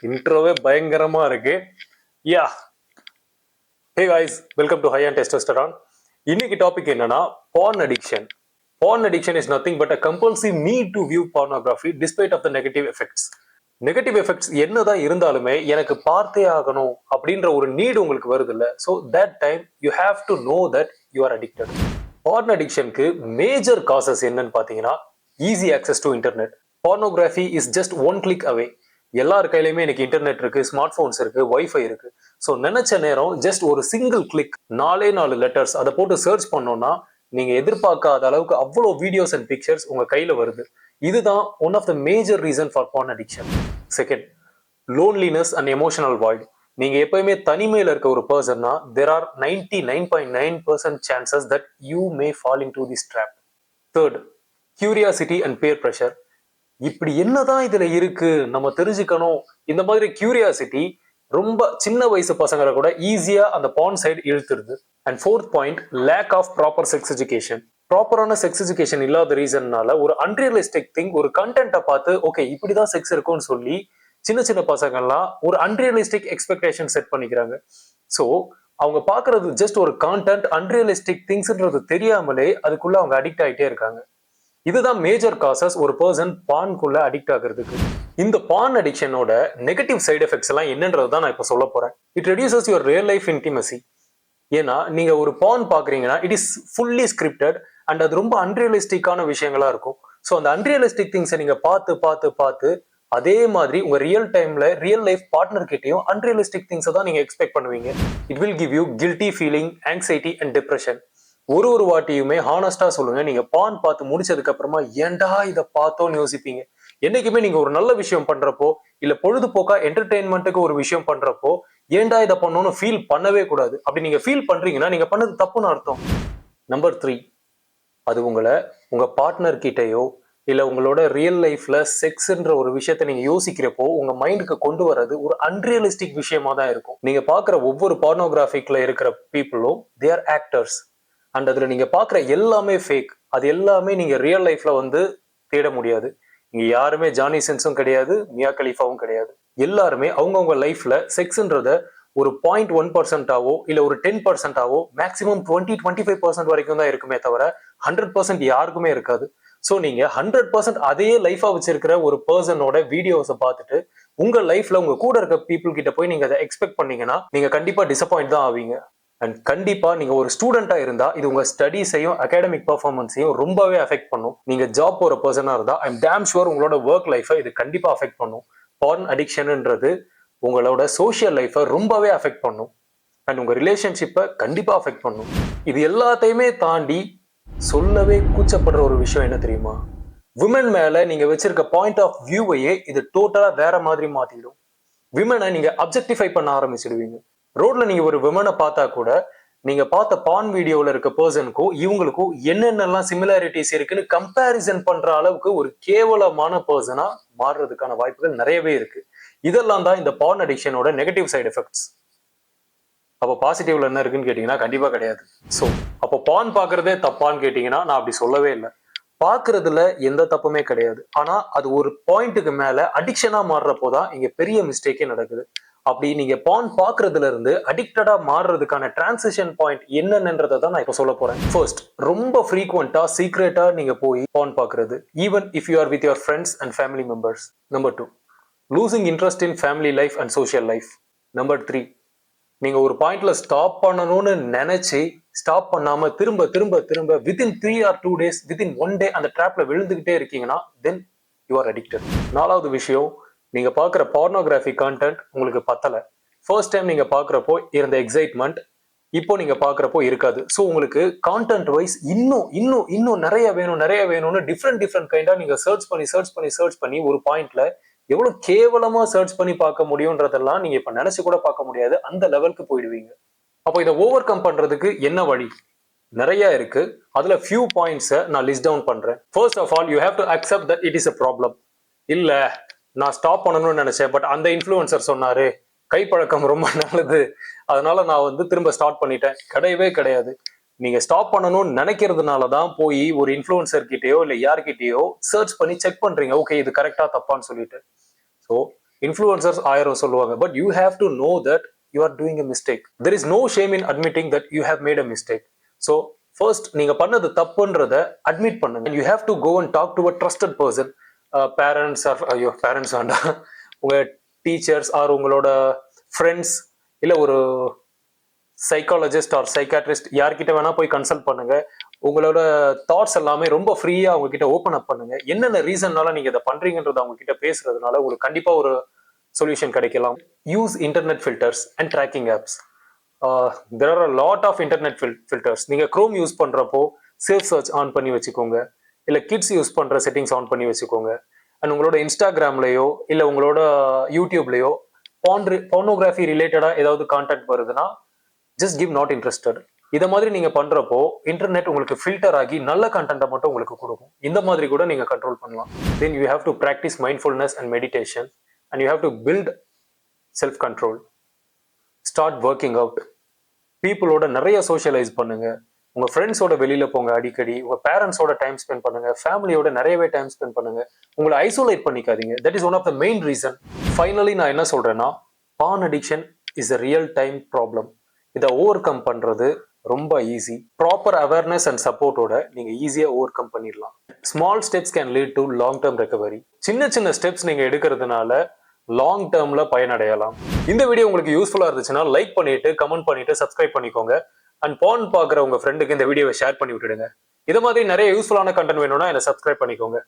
இன்ட்ரோவே பயங்கரமா இருக்கு. Yeah hey guys, welcome to hi and testosterone. இன்னைக்கு டாபிக் என்னன்னா porn addiction. Porn addiction is nothing but a compulsive need to view pornography despite of the negative effects. Negative effects என்னதான் இருந்தாலுமே எனக்கு பார்த்தே ஆகணும் அப்படின்ற ஒரு நீட் உங்களுக்கு வருது இல்ல. So that time you have to know that you are addicted. Porn அடிக்ஷனுக்கு மேஜர் காசஸ் என்னன்னு பார்த்தீங்கன்னா easy access to internet. Pornography is just one click away. எல்லார் கையிலையுமே எனக்கு இன்டர்நெட் இருக்கு, ஸ்மார்ட் போன்ஸ் இருக்கு, வைஃபை இருக்கு. ஸோ நினைச்ச நேரம் ஜஸ்ட் ஒரு சிங்கிள் கிளிக் 4 லெட்டர்ஸ் அதை போட்டு சர்ச் பண்ணோம்னா நீங்க எதிர்பார்க்காத அளவுக்கு அவ்வளோ வீடியோஸ் அண்ட் பிக்சர்ஸ் உங்க கையில வருது. இதுதான் one of the major reason for porn addiction. Second, loneliness and emotional void. நீங்க எப்பயுமே தனிமையில இருக்க ஒரு பர்சன்னா there are 99.9% chances that you may fall into this trap. Third, curiosity and peer pressure. இப்படி என்னதான் இதுல இருக்கு நம்ம தெரிஞ்சுக்கணும், இந்த மாதிரி கியூரியாசிட்டி ரொம்ப சின்ன வயசு பசங்களை கூட ஈஸியா அந்த பார்ன் சைடு இழுத்துருது. And fourth point, lack of proper sex education. ப்ராப்பரான செக்ஸ் எஜுகேஷன் இல்லாத ரீசன்னால ஒரு அன்ரியலிஸ்டிக் திங், ஒரு கண்டென்ட்டை பார்த்து ஓகே இப்படிதான் செக்ஸ் இருக்கும்னு சொல்லி சின்ன சின்ன பசங்கள்லாம் ஒரு அன்ரியலிஸ்டிக் எக்ஸ்பெக்டேஷன் செட் பண்ணிக்கிறாங்க. ஸோ அவங்க பார்க்கறது ஜஸ்ட் ஒரு கான்டென்ட், அன்ரியலிஸ்டிக் திங்ஸ்ன்றது தெரியாமலே அதுக்குள்ள அவங்க அடிக்ட் ஆகிட்டே இருக்காங்க. இதுதான் மேஜர் காசஸ் ஒரு பர்சன் பார்ன்குள்ள அடிக்ட் ஆகிறதுக்கு. இந்த பார்ன் அடிக்ஷனோட நெகட்டிவ் சைடு எஃபெக்ட்ஸ் எல்லாம் என்னன்றது தான் நான் இப்போ சொல்ல போறேன். It reduces your real life intimacy. ஏன்னா நீங்க ஒரு பார்ன் பாக்குறீங்கன்னா it is fully scripted and அது ரொம்ப அன்ரியலிஸ்டிக்கான விஷயங்களா இருக்கும். ஸோ அந்த அன்ரியலிஸ்டிக் திங்ஸை நீங்க பார்த்து பார்த்து பார்த்து அதே மாதிரி உங்க ரியல் டைம்ல ரியல் லைஃப் பார்ட்னர் கிட்டையும் அன்ரியலிஸ்டிக் திங்ஸை தான் நீங்க எக்ஸ்பெக்ட் பண்ணுவீங்க. It will give you guilty feeling, anxiety and depression. ஒரு வாட்டியுமே ஹானஸ்டா சொல்லுங்க, நீங்க பார்ன் பார்த்து முடிச்சதுக்கு அப்புறமா ஏன்டா இதை பார்த்தோன்னு யோசிப்பீங்க. என்னைக்குமே நீங்க ஒரு நல்ல விஷயம் பண்றப்போ இல்ல பொழுதுபோக்கா என்டர்டெயின்மெண்ட்டுக்கு ஒரு விஷயம் பண்றப்போ ஏன்டா இதை பண்ணணும்னு ஃபீல் பண்ணவே கூடாது. அப்படி நீங்க ஃபீல் பண்றீங்கன்னா நீங்க பண்ணது தப்புன்னு அர்த்தம். நம்பர் 3, அது உங்க பார்ட்னர் கிட்டையோ இல்ல உங்களோட ரியல் லைஃப்ல செக்ஸ்ன்ற ஒரு விஷயத்த நீங்க யோசிக்கிறப்போ உங்க மைண்டுக்கு கொண்டு வர்றது ஒரு அன்ரியலிஸ்டிக் விஷயமா தான் இருக்கும். நீங்க பாக்குற ஒவ்வொரு பார்னோகிராஃபிக்ல இருக்கிற பீப்புளும் தே ஆர் ஆக்டர்ஸ் அண்ட் அதுல நீங்க பாக்குற எல்லாமே ஃபேக். அது எல்லாமே நீங்க ரியல் லைஃப்ல தேட முடியாது. இங்க யாருமே ஜானி சின்ஸும் கிடையாது, மியா கலீஃபாவும் கிடையாது. எல்லாருமே அவங்கவுங்க லைஃப்ல செக்ஸ்ன்றத ஒரு 0.1%ஆவோ இல்ல ஒரு 10%ஆவோ மேக்சிமம் 20-25% வரைக்கும் தான் இருக்குமே தவிர 100% யாருக்குமே இருக்காது. ஸோ நீங்க 100% அதே லைஃபா வச்சிருக்கிற ஒரு பர்சனோட வீடியோஸை பார்த்துட்டு உங்க லைஃப்ல உங்க கூட இருக்க பீப்புள் கிட்ட போய் நீங்க அதை எக்ஸ்பெக்ட் பண்ணீங்கன்னா நீங்க கண்டிப்பா டிசப்பாயிண்ட் தான் ஆவீங்க. அண்ட் கண்டிப்பா நீங்க ஒரு ஸ்டூடெண்டா இருந்தா இது உங்க ஸ்டடீஸையும் அகாடமிக் பெர்ஃபார்மன்ஸையும் ரொம்பவே அஃபெக்ட் பண்ணும். நீங்க ஜாப் போற பர்சனா இருந்தா ஐ எம் டேம் ஷுவர் உங்களோட ஒர்க் லைஃபை இது கண்டிப்பா அஃபெக்ட் பண்ணும். பார்ன் அடிக்ஷன்ன்றது உங்களோட சோஷியல் லைஃபை ரொம்பவே அஃபெக்ட் பண்ணும் அண்ட் உங்க ரிலேஷன்ஷிப்பை கண்டிப்பா அஃபெக்ட் பண்ணும். இது எல்லாத்தையுமே தாண்டி சொல்லவே கூச்சப்படுற ஒரு விஷயம் என்ன தெரியுமா? விமன் மேல நீங்க வச்சிருக்க பாயிண்ட் ஆஃப் வியூவையே இது டோட்டலா வேற மாதிரி மாத்திடும். விமனை நீங்க அப்ஜெக்டிஃபை பண்ண ஆரம்பிச்சிடுவீங்க. ரோட்ல நீங்க ஒரு விமனை பார்த்தா கூட நீங்க பார்த்த பார்ன் வீடியோல இருக்க பர்சனுக்கும் இவங்களுக்கும் என்னென்னலாம் சிமிலாரிட்டிஸ் இருக்குன்னு கம்பேரிசன் பண்ற அளவுக்கு ஒரு கேவலமான பர்சனா மாறுறதுக்கான வாய்ப்புகள் நிறையவே இருக்கு. இதெல்லாம் தான் இந்த பார்ன் அடிக்ஷனோட நெகட்டிவ் சைடு எஃபெக்ட்ஸ். அப்போ பாசிட்டிவ்ல என்ன இருக்குன்னு கேட்டீங்கன்னா கண்டிப்பா கிடையாது. ஸோ அப்போ பார்ன் பாக்குறதே தப்பான்னு கேட்டீங்கன்னா நான் அப்படி சொல்லவே இல்லை. பாக்குறதுல எந்த தப்புமே கிடையாது. ஆனா அது ஒரு பாயிண்ட்டுக்கு மேல அடிக்ஷனா மாறுறப்போதான் இங்க பெரிய மிஸ்டேக்கே நடக்குது. அப்படி நீங்க பார்ன் பாக்குறதுல இருந்து அடிக்டடா மாறுறதுக்கான டிரான்சிஷன் பாயிண்ட் என்னன்றதை தான் நான் இப்போ சொல்ல போறேன். ஃபர்ஸ்ட், ரொம்ப ஃப்ரீக்வெண்டா சீக்ரெட்டா நீங்க போய் பார்ன் பாக்குறது, even if you are with your friends and family members. Number 2, losing interest in family life and social life. Number 3, நீங்க ஒரு பாயிண்ட்ல ஸ்டாப் பண்ணணும்னு நினைச்சு ஸ்டாப் பண்ணாம திரும்ப திரும்ப திரும்ப within 3 or 2 days, within 1 day அந்த ட்ராப்ல விழுந்துகிட்டே இருக்கீங்கன்னா தென் யூ ஆர் அடிக்டட். 4வது விஷயம், நீங்க பாக்குற பார்னோகிராஃபி கான்டென்ட் உங்களுக்கு பத்தல. ஃபர்ஸ்ட் டைம் நீங்க பாக்குறப்போ இருந்த எக்ஸைட்மெண்ட் இப்போ நீங்க பாக்குறப்போ இருக்காது. ஸோ உங்களுக்கு கான்டென்ட் வைஸ் இன்னும் நிறைய வேணும்னு டிஃப்ரெண்ட் கைண்டா நீங்க சர்ச் பண்ணி ஒரு பாயிண்ட்ல எவ்வளவு கேவலமா சர்ச் பண்ணி பார்க்க முடியும்ன்றதெல்லாம் நீங்க இப்ப நினைச்சு கூட பார்க்க முடியாது. அந்த லெவலுக்கு போயிடுவீங்க. அப்போ இதை ஓவர் கம் பண்றதுக்கு என்ன வழி? நிறைய இருக்கு. அதுல ஃபியூ பாயிண்ட்ஸை நான் லிஸ்ட் டவுன் பண்றேன். First of all, you have to accept that it is a problem. இல்ல நான் ஸ்டாப் பண்ணணும்னு நினைச்சேன், பட் அந்த இன்ஃப்ளூயன்சர் சொன்னாரு கைப்பழக்கம் ரொம்ப நல்லது, அதனால நான் திரும்ப ஸ்டார்ட் பண்ணிட்டேன். கிடையவே கிடையாது. நீங்க ஸ்டாப் பண்ணணும்னு நினைக்கிறதுனாலதான் போய் ஒரு இன்ஃப்ளூயன்சர் கிட்டயோ இல்ல யார்கிட்டயோ சர்ச் பண்ணி செக் பண்றீங்க, ஓகே இது கரெக்டா தப்பான்னு சொல்லிட்டு. ஸோ இன்ஃப்ளூயன்சர்ஸ் 1000 சொல்லுவாங்க, but you have to know that you are doing a mistake. There is no shame in admitting that you have made a mistake. So first நீங்க பண்ணது தப்புன்றத அட்மிட் பண்ணுங்க. You have to go and talk to a trusted person. Parents or, ஐயோ parents வேண்டாம், உங்க teachers are உங்களோட friends, இல்லை ஒரு சைக்காலஜிஸ்ட் ஆர் சைக்காட்ரிஸ்ட், யார்கிட்ட வேணா போய் கன்சல்ட் பண்ணுங்க. உங்களோட தாட்ஸ் எல்லாமே ரொம்ப ஃப்ரீயா அவங்க கிட்ட ஓப்பன் அப் பண்ணுங்க. என்னென்ன ரீசன்னால நீங்க இதை பண்றீங்கன்றத அவங்க கிட்ட பேசுறதுனால உங்களுக்கு கண்டிப்பா ஒரு சொல்யூஷன் கிடைக்கலாம். Use internet filters and tracking apps. There are a lot of internet filters. நீங்க க்ரோம் யூஸ் பண்றப்போ சேஃப் சர்ச் ஆன் பண்ணி வச்சுக்கோங்க, இல்ல கிட்ஸ் யூஸ் பண்ற செட்டிங்ஸ் ஆன் பண்ணி வச்சுக்கோங்க. அண்ட் உங்களோட இன்ஸ்டாகிராம்லயோ இல்ல உங்களோட யூடியூப்லயோ பார்னோகிராஃபி ரிலேட்டடா ஏதாவது கான்டென்ட் வருதுன்னா ஜஸ்ட் கிவ் நாட் இன்ட்ரெஸ்டட். இதை மாதிரி நீங்க பண்றப்போ இன்டர்நெட் உங்களுக்கு ஃபில்டர் ஆகி நல்ல கண்டென்ட்டை மட்டும் உங்களுக்கு கொடுக்கும். இந்த மாதிரி கூட நீங்க கண்ட்ரோல் பண்ணலாம். Then you have to practice mindfulness and meditation and you have to build self control. Start working out. பீப்புளோட நிறைய சோஷியலைஸ் பண்ணுங்க. உங்க ஃப்ரெண்ட்ஸோட வெளியில போங்க அடிக்கடி. உங்க பேரண்ட்ஸோட டைம் ஸ்பெண்ட் பண்ணுங்க. ஃபேமிலியோட நிறையவே டைம் ஸ்பெண்ட் பண்ணுங்க. உங்களை ஐசோலேட் பண்ணிக்காதீங்க. That is one of the main reason. Finally நான் என்ன சொல்றேன்னா, porn addiction is a real time problem. இதை ஓவர் கம் பண்றது ரொம்ப ஈஸி. ப்ராப்பர் அவேர்னஸ் அண்ட் சப்போர்ட்டோட நீங்க ஈஸியா ஓவர் கம் பண்ணிடலாம். Small steps can lead to long term recovery. சின்ன சின்ன ஸ்டெப்ஸ் நீங்க எடுக்கிறதுனால லாங் டேர்ம்ல பயனடையலாம். இந்த வீடியோ உங்களுக்கு யூஸ்ஃபுல்லா இருந்துச்சுன்னா லைக் பண்ணிட்டு, கமெண்ட் பண்ணிட்டு, சப்ஸ்கிரைப் பண்ணிக்கோங்க. அண்ட் பான் பாக்குற உங்க ஃப்ரெண்டுக்கு இந்த வீடியோவை ஷேர் பண்ணி விட்டுடுங்க. இது மாதிரி நிறைய யூஸ்ஃபுல்லான கண்டென்ட் வேணும்னா என்ன சப்ஸ்கிரைப் பண்ணிக்கோங்க.